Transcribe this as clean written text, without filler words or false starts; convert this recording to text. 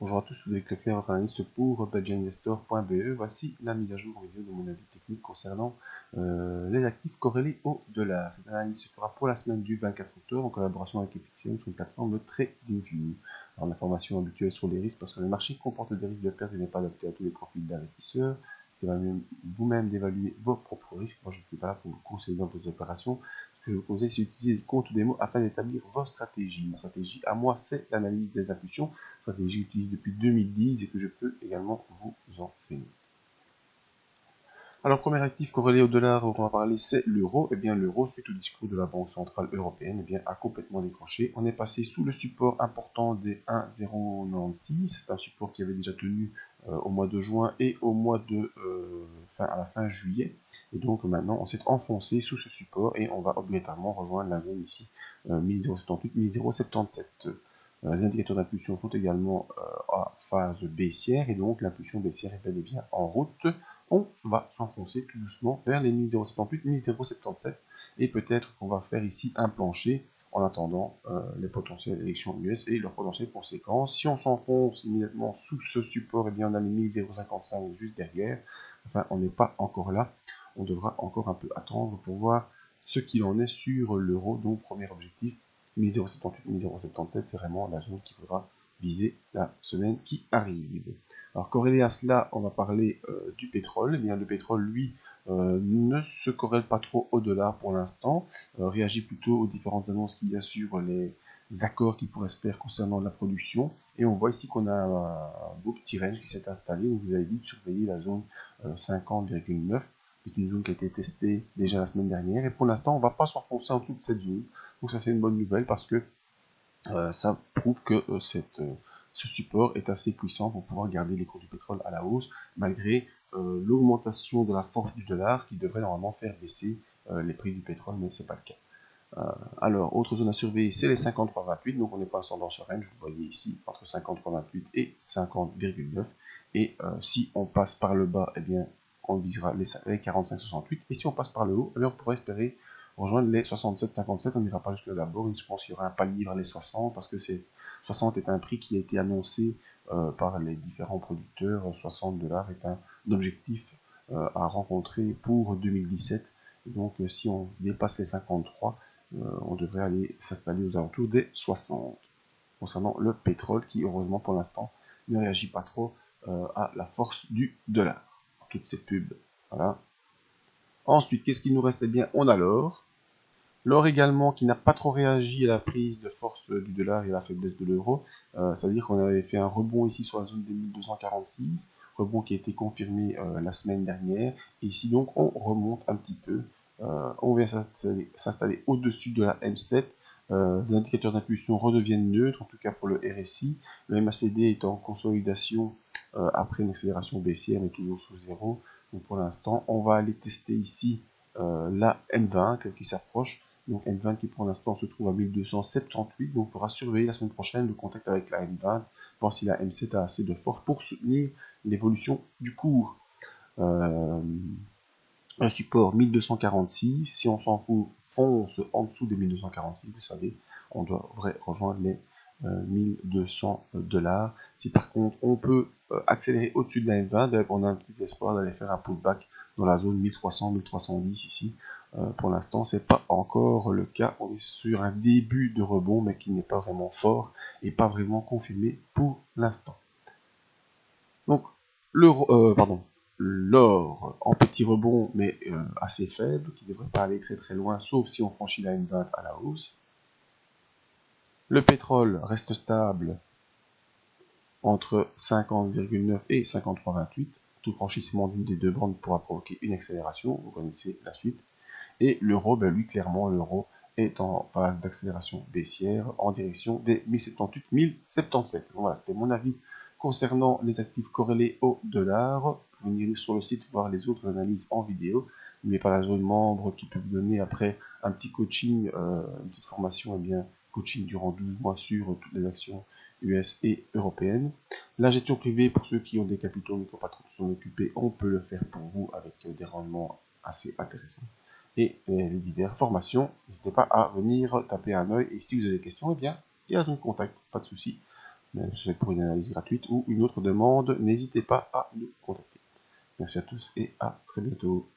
Bonjour à tous, vous avez cliqué votre analyste pour belgianinvestor.be. Voici la mise à jour vidéo de mon avis technique concernant les actifs corrélés au dollar. Cette analyse se fera pour la semaine du 24 octobre en collaboration avec FXM sur une plateforme de TradingView. Alors l'information habituelle sur les risques, parce que le marché comporte des risques de perte et n'est pas adapté à tous les profils d'investisseurs. C'est vous-même d'évaluer vos propres risques. Moi je ne suis pas là pour vous conseiller dans vos opérations. Ce que je vous conseille, c'est d'utiliser des comptes démo afin d'établir vos stratégies. Ma stratégie à moi, c'est l'analyse des impulsions, stratégie que j'utilise depuis 2010 et que je peux également vous enseigner. Alors, premier actif corrélé au dollar dont on va parler, c'est l'euro. Et bien, l'euro, suite au discours de la Banque Centrale Européenne, eh bien, a complètement décroché. On est passé sous le support important des 1,096. C'est un support qui avait déjà tenu au mois de juin et au mois de à la fin juillet. Et donc, maintenant, on s'est enfoncé sous ce support et on va obligatoirement rejoindre la zone ici, 1078, 1077. Les indicateurs d'impulsion sont également à phase baissière et donc l'impulsion baissière est bel et bien en route. On va s'enfoncer tout doucement vers les 1078, 1077 et peut-être qu'on va faire ici un plancher en attendant les potentielles élections US et leurs potentielles conséquences. Si on s'enfonce immédiatement sous ce support, et bien on a les 1055 juste derrière. Enfin, on n'est pas encore là. On devra encore un peu attendre pour voir ce qu'il en est sur l'euro. Donc, premier objectif, 1078, 1077, c'est vraiment la zone qu'il faudra viser la semaine qui arrive. Alors corrélé à cela, on va parler du pétrole. Eh bien, le pétrole, lui, ne se corrèle pas trop au dollar pour l'instant, réagit plutôt aux différentes annonces qu'il y a sur les accords qui pourraient se faire concernant la production. Et on voit ici qu'on a un beau petit range qui s'est installé. Donc, je vous avais dit de surveiller la zone 50,9. C'est une zone qui a été testée déjà la semaine dernière. Et pour l'instant, on ne va pas s'enfoncer en dessous de cette zone. Donc ça, c'est une bonne nouvelle parce que ça prouve que ce support est assez puissant pour pouvoir garder les cours du pétrole à la hausse, malgré l'augmentation de la force du dollar, ce qui devrait normalement faire baisser les prix du pétrole, mais ce n'est pas le cas. Alors, autre zone à surveiller, c'est les 53,28, donc on est pas dans ce range, vous voyez ici, entre 53,28 et 50,9, et si on passe par le bas, eh bien, on visera les 45,68, et si on passe par le haut, eh bien, on pourrait espérer rejoindre les 67,57, on n'ira pas jusque là d'abord, je pense qu'il y aura un palier vers les 60, parce que 60 est un prix qui a été annoncé par les différents producteurs, 60 dollars est un objectif à rencontrer pour 2017, et donc si on dépasse les 53, on devrait aller s'installer aux alentours des 60. Concernant le pétrole, qui heureusement pour l'instant ne réagit pas trop à la force du dollar. Toutes ces pubs. Voilà. Ensuite, qu'est-ce qu'il nous reste? Eh bien, on a l'or. L'or également qui n'a pas trop réagi à la prise de force du dollar et à la faiblesse de l'euro. C'est-à-dire qu'on avait fait un rebond ici sur la zone des 1246, rebond qui a été confirmé la semaine dernière. Et ici donc on remonte un petit peu. On vient s'installer au-dessus de la M7. Les indicateurs d'impulsion redeviennent neutres, en tout cas pour le RSI. Le MACD est en consolidation après une accélération baissière, mais toujours sous zéro. Donc pour l'instant, on va aller tester ici la M20 qui s'approche. Donc M20 qui pour l'instant se trouve à 1278, donc il faudra surveiller la semaine prochaine le contact avec la M20, voir si la M7 a assez de force pour soutenir l'évolution du cours. Un support 1246, si on s'en fout, fonce en dessous des 1246, vous savez, on devrait rejoindre les 1200 dollars. Si par contre on peut accélérer au-dessus de la M20, on a un petit espoir d'aller faire un pullback dans la zone 1300, 1310 ici. Pour l'instant, c'est pas encore le cas. On est sur un début de rebond, mais qui n'est pas vraiment fort et pas vraiment confirmé pour l'instant. Donc, l'or en petit rebond, mais assez faible, qui ne devrait pas aller très très loin, sauf si on franchit la M20 à la hausse. Le pétrole reste stable entre 50,9 et 53,28. Tout franchissement d'une des deux bandes pourra provoquer une accélération, vous connaissez la suite. Et l'euro, ben lui, clairement, l'euro est en phase d'accélération baissière en direction des 1078, 1077. Voilà, c'était mon avis concernant les actifs corrélés au dollar. Venez sur le site voir les autres analyses en vidéo. N'oubliez pas la zone membre qui peut vous donner après un petit coaching, une petite formation, et bien coaching durant 12 mois sur toutes les actions US et européennes. La gestion privée, pour ceux qui ont des capitaux mais qui n'ont pas trop de s'en occuper, on peut le faire pour vous avec des rendements assez intéressants. Et les diverses formations, n'hésitez pas à venir taper un œil. Et si vous avez des questions, eh bien, il y a un contact, pas de souci. c'est pour une analyse gratuite ou une autre demande, n'hésitez pas à nous contacter. Merci à tous et à très bientôt.